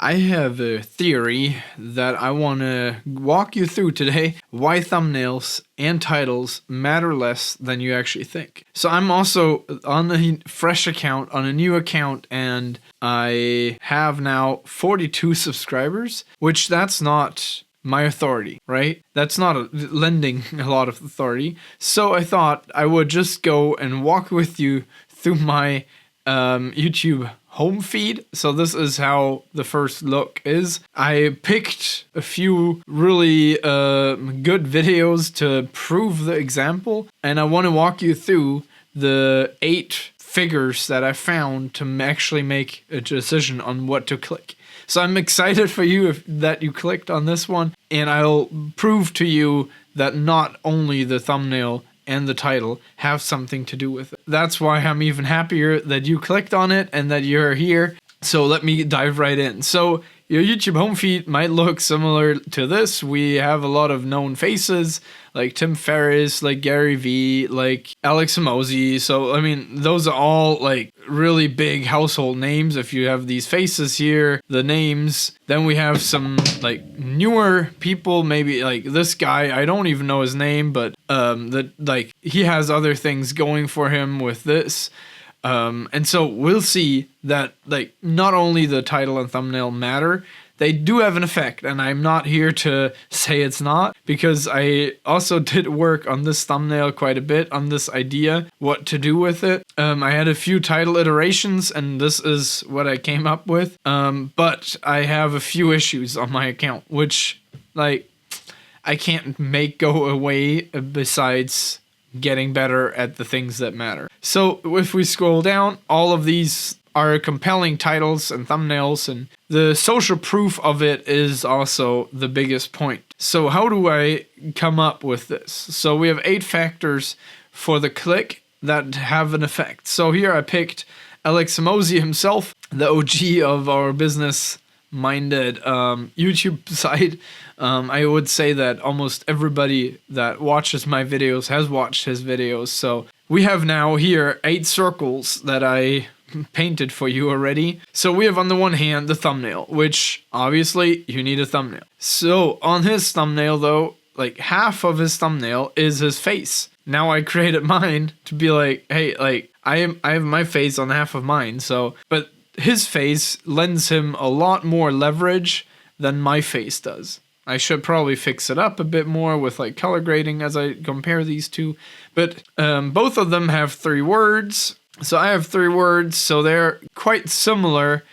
I have a theory that I want to walk you through today why thumbnails and titles matter less than you actually think. So I'm also on a fresh account, on a new account, and I have now 42 subscribers, which that's not my authority, right? That's not lending a lot of authority. So I thought I would just go and walk with you through my YouTube home feed. So this is how the first look is. I picked a few really good videos to prove the example, and I want to walk you through the 8 figures that I found to actually make a decision on what to click. So I'm excited for you that you clicked on this one, and I'll prove to you that not only the thumbnail and the title have something to do with it. That's why I'm even happier that you clicked on it and that you're here. So let me dive right in. So your YouTube home feed might look similar to this. We have a lot of known faces like Tim Ferriss, like Gary Vee, like Alex Hormozi. So, I mean, those are all like really big household names. If you have these faces here, the names, then we have some like newer people, maybe like this guy. I don't even know his name, but he has other things going for him with this. And so we'll see that like not only the title and thumbnail matter, they do have an effect, and I'm not here to say it's not, because I also did work on this thumbnail quite a bit, on this idea, what to do with it. I had a few title iterations, and this is what I came up with, but I have a few issues on my account, which like I can't make go away besides getting better at the things that matter. So if we scroll down, all of these are compelling titles and thumbnails, and the social proof of it is also the biggest point. So how do I come up with this? So we have 8 factors for the click that have an effect. So here I picked Alex Hormozi himself, the OG of our business-minded YouTube side. I would say that almost everybody that watches my videos has watched his videos. So we have now here 8 circles that I painted for you already. So we have on the one hand the thumbnail, which obviously you need a thumbnail. So on his thumbnail though, like half of his thumbnail is his face. Now I created mine to be like, hey, like I have my face on half of mine. So, but his face lends him a lot more leverage than my face does. I should probably fix it up a bit more with like color grading as I compare these two. But both of them have 3 words. So I have 3 words, so they're quite similar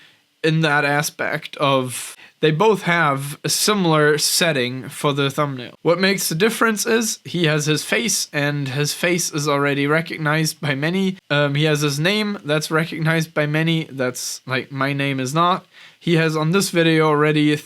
in that aspect of they both have a similar setting for the thumbnail. What makes the difference is he has his face, and his face is already recognized by many. He has his name that's recognized by many. That's like my name is not. He has on this video already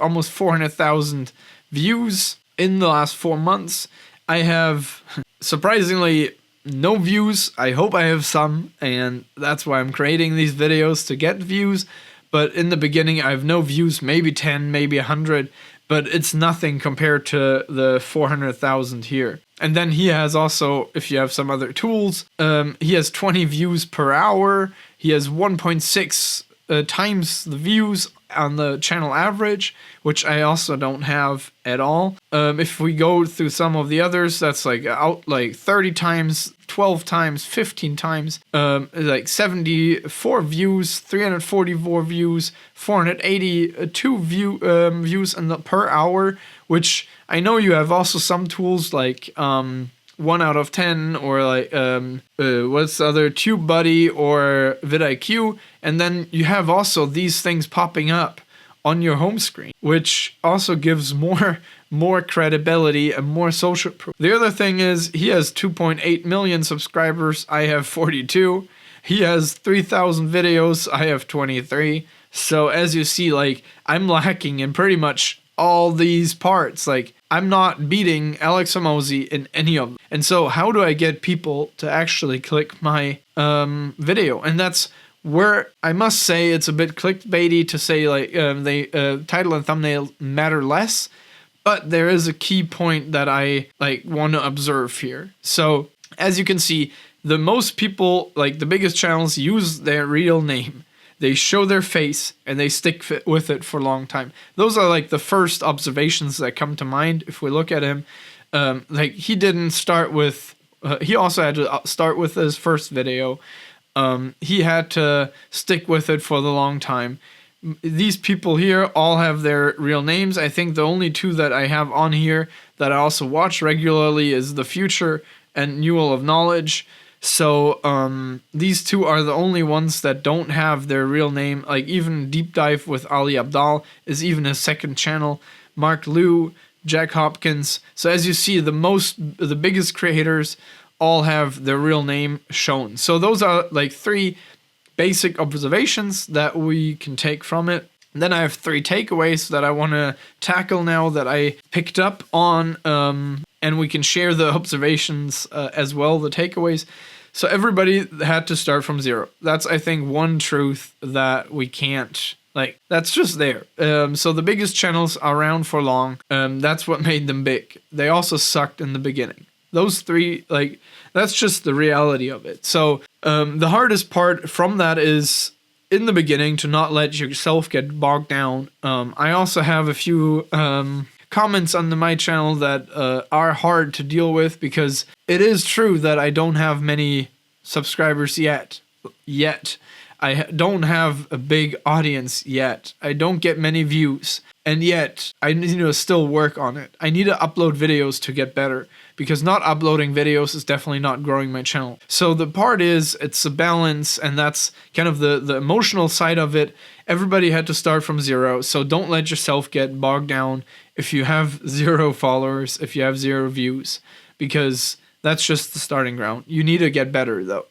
almost 400,000 views in the last 4 months. I have surprisingly no views. I hope I have some, and that's why I'm creating these videos, to get views. But in the beginning I have no views, maybe 10, maybe 100, but it's nothing compared to the 400,000 here. And then he has also, if you have some other tools, he has 20 views per hour. He has 1.6 times the views on the channel average, which I also don't have at all. If we go through some of the others, that's like 30 times, 12 times, 15 times, like 74 views, 344 views, 482 views per hour, which I know you have also some tools like 1 out of 10 or like what's the other, TubeBuddy or vidIQ, and then you have also these things popping up on your home screen, which also gives more credibility and more social proof. The other thing is he has 2.8 million subscribers. I have 42. He has 3,000 videos. I have 23. So as you see, like I'm lacking in pretty much all these parts. Like I'm not beating Alex Hormozi in any of them. And so how do I get people to actually click my video? And that's where I must say it's a bit clickbaity to say like the title and thumbnail matter less, but there is a key point that I like want to observe here. So as you can see, the most people, like the biggest channels, use their real name. they show their face, and they stick with it for a long time. Those are like the first observations that come to mind if we look at him. Like he didn't start with, he also had to start with his first video. He had to stick with it for the long time. These people here all have their real names. I think the only two that I have on here that I also watch regularly is The Future and Newell of Knowledge. So these two are the only ones that don't have their real name. Like even Deep Dive with Ali Abdaal is even his second channel. Mark Liu, Jack Hopkins. So as you see, the biggest creators all have their real name shown. So those are like 3 basic observations that we can take from it. And then I have 3 takeaways that I want to tackle now that I picked up on, and we can share the observations as well, the takeaways. So everybody had to start from 0. That's, I think, one truth that we can't, like, that's just there. So the biggest channels are around for long. That's what made them big. They also sucked in the beginning. Those 3, like, that's just the reality of it. So the hardest part from that is in the beginning to not let yourself get bogged down. I also have a few comments on my channel that are hard to deal with, because it is true that I don't have many subscribers yet. I don't have a big audience yet. I don't get many views. And yet, I need to still work on it. I need to upload videos to get better, because not uploading videos is definitely not growing my channel. So the part is, it's a balance, and that's kind of the emotional side of it. Everybody had to start from 0, so don't let yourself get bogged down if you have 0 followers, if you have 0 views, because that's just the starting ground. You need to get better, though.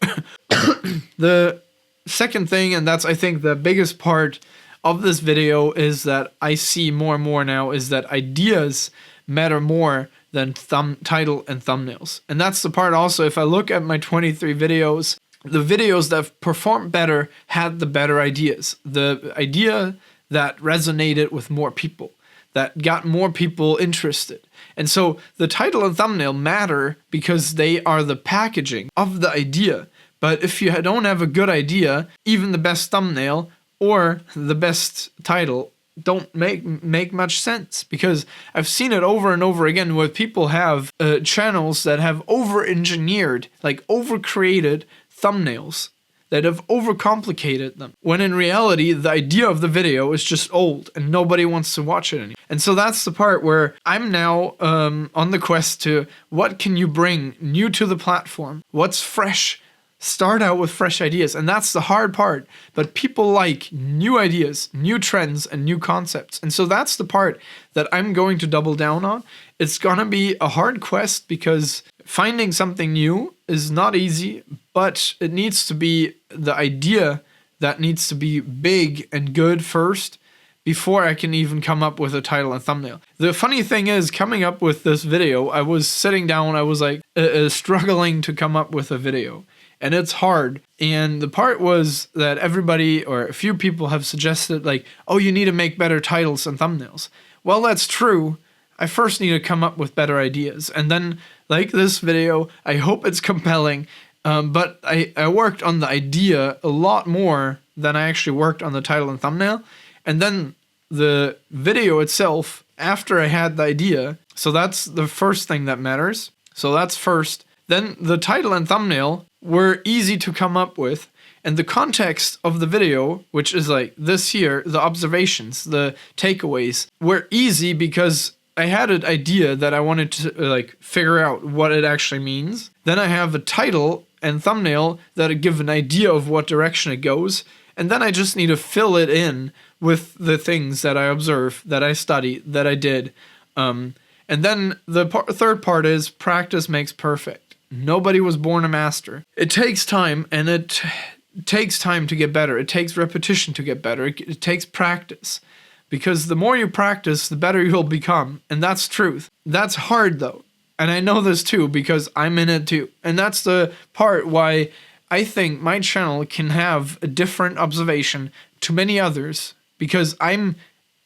The second thing, and that's, I think, the biggest part of this video, is that I see more and more now is that ideas matter more than title and thumbnails. And that's the part also, if I look at my 23 videos, the videos that performed better had the better ideas. The idea that resonated with more people, that got more people interested. And so the title and thumbnail matter because they are the packaging of the idea. But if you don't have a good idea, even the best thumbnail or the best title don't make much sense, because I've seen it over and over again where people have channels that have over-engineered, like over-created thumbnails that have overcomplicated them, when in reality the idea of the video is just old and nobody wants to watch it anymore. And so that's the part where I'm now on the quest to, what can you bring new to the platform? What's fresh? Start out with fresh ideas, and that's the hard part. But people like new ideas, new trends, and new concepts. And so that's the part that I'm going to double down on. It's gonna be a hard quest, because finding something new is not easy, but it needs to be the idea that needs to be big and good first, before I can even come up with a title and thumbnail. The funny thing is, coming up with this video, I was sitting down, I was like struggling to come up with a video. And it's hard. And the part was that everybody, or a few people, have suggested, like, oh, you need to make better titles and thumbnails. Well, that's true. I first need to come up with better ideas. And then, like this video, I hope it's compelling. But I worked on the idea a lot more than I actually worked on the title and thumbnail. And then the video itself, after I had the idea, so that's the first thing that matters. So that's first. Then the title and thumbnail were easy to come up with, and the context of the video, which is like this here, the observations, the takeaways, were easy because I had an idea that I wanted to like figure out what it actually means. Then I have a title and thumbnail that give an idea of what direction it goes, and then I just need to fill it in with the things that I observe, that I study, that I did. And then the third part is practice makes perfect. Nobody was born a master. It takes time, and it takes time to get better. It takes repetition to get better. It takes practice, because the more you practice, the better you'll become. And that's truth. That's hard, though. And I know this too, because I'm in it too. And that's the part why I think my channel can have a different observation to many others, because I'm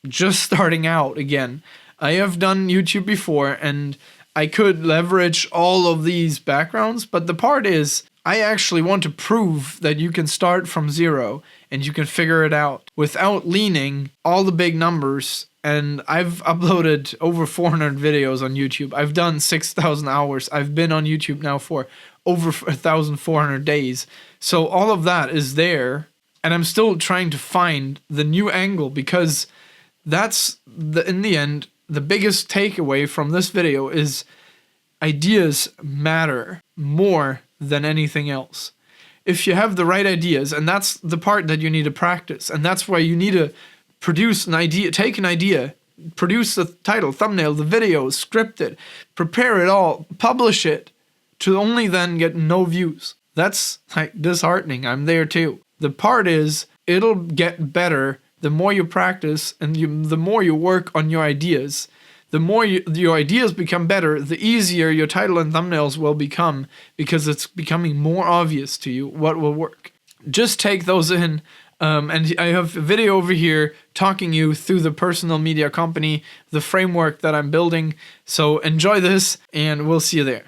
just starting out again. I have done YouTube before, and I could leverage all of these backgrounds, but the part is, I actually want to prove that you can start from 0 and you can figure it out without leaning all the big numbers. And I've uploaded over 400 videos on YouTube. I've done 6,000 hours. I've been on YouTube now for over 1,400 days. So all of that is there, and I'm still trying to find the new angle, because that's in the end, the biggest takeaway from this video is ideas matter more than anything else. If you have the right ideas, and that's the part that you need to practice, and that's why you need to produce an idea, take an idea, produce the title, thumbnail, the video, script it, prepare it all, publish it, to only then get no views. That's like disheartening. I'm there too. The part is, it'll get better the more you practice, and the more you work on your ideas. The more your ideas become better, the easier your title and thumbnails will become, because it's becoming more obvious to you what will work. Just take those in. And I have a video over here talking you through the personal media company, the framework that I'm building. So enjoy this, and we'll see you there.